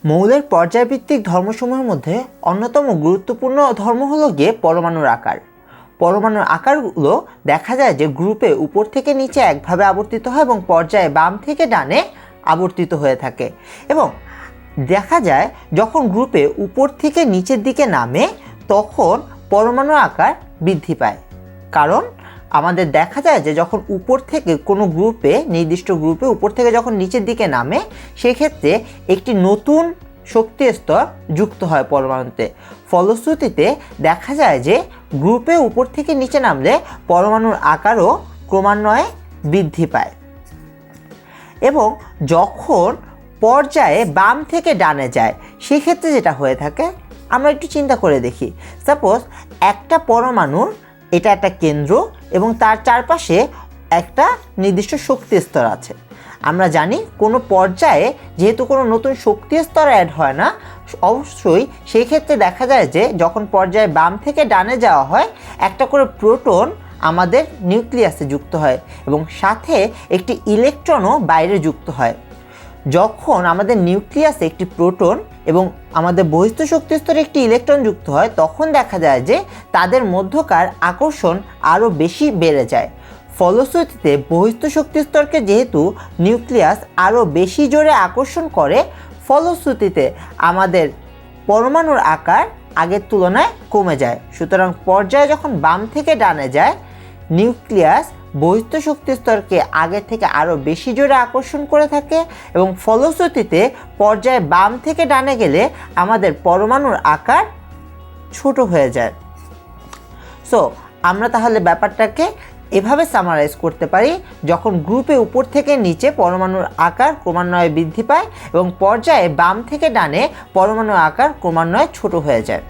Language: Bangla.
মৌলের পর্যায়ভিত্তিক ধর্মসমূহের মধ্যে অন্যতম গুরুত্বপূর্ণ ধর্ম হলো গিয়ে পরমাণুর আকার। পরমাণুর আকারগুলো দেখা যায় যে গ্রুপে উপর থেকে নিচে একভাবে আবর্তিত হয় এবং পর্যায়ে বাম থেকে ডানে আবর্তিত হয়ে থাকে। এবং দেখা যায় যখন গ্রুপে উপর থেকে নিচের দিকে নামে তখন পরমাণুর আকার বৃদ্ধি পায়। কারণ আমাদের দেখা যায় যে যখন উপর থেকে কোনো গ্রুপে, নির্দিষ্ট গ্রুপে উপর থেকে যখন নিচের দিকে নামে, সেক্ষেত্রে একটি নতুন শক্তি স্তর যুক্ত হয় পরমাণুতে। ফলশ্রুতিতে দেখা যায় যে গ্রুপে উপর থেকে নিচে নামলে পরমাণুর আকারও ক্রমান্বয়ে বৃদ্ধি পায়। এবং যখন পর্যায়ে বাম থেকে ডানে যায় সেক্ষেত্রে যেটা হয়ে থাকে আমরা একটু চিন্তা করে দেখি। সাপোজ একটা পরমাণুর এটা একটা কেন্দ্র এবং তার চারপাশে একটা নির্দিষ্ট শক্তি স্তর আছে। আমরা জানি কোনো পর্যায়ে যেহেতু কোনো নতুন শক্তি স্তর অ্যাড হয় না, অবশ্যই সেই ক্ষেত্রে দেখা যায় যে যখন পর্যায়ে বাম থেকে ডানে যাওয়া হয় একটা করে প্রোটন আমাদের নিউক্লিয়াসে যুক্ত হয় এবং সাথে একটি ইলেকট্রনও বাইরে যুক্ত হয়। যখন আমাদের নিউক্লিয়াসে একটি প্রোটন এবং আমাদের বহিস্থ শক্তি স্তরে একটি ইলেকট্রন যুক্ত হয় তখন দেখা যায় যে তাদের মধ্যকার আকর্ষণ আরও বেশি বেড়ে যায়। ফলশ্রুতিতে বহিস্থ শক্তি স্তরকে যেহেতু নিউক্লিয়াস আরও বেশি জোরে আকর্ষণ করে, ফলশ্রুতিতে আমাদের পরমাণুর আকার আগের তুলনায় কমে যায়। সুতরাং পর্যায়ে যখন বাম থেকে ডানে যায় নিউক্লিয়াস বহিস্থ শক্তি স্তরকে আগের থেকে আরও বেশি জোরে আকর্ষণ করে থাকে এবং ফলশ্রুতিতে পর্যায়ে বাম থেকে ডানে গেলে আমাদের পরমাণুর আকার ছোট হয়ে যায়। সো আমরা তাহলে ব্যাপারটাকে এভাবে সামারাইজ করতে পারি, যখন গ্রুপে উপর থেকে নিচে পরমাণুর আকার ক্রমান্বয়ে বৃদ্ধি পায় এবং পর্যায়ে বাম থেকে ডানে পরমাণুর আকার ক্রমান্বয়ে ছোট হয়ে যায়।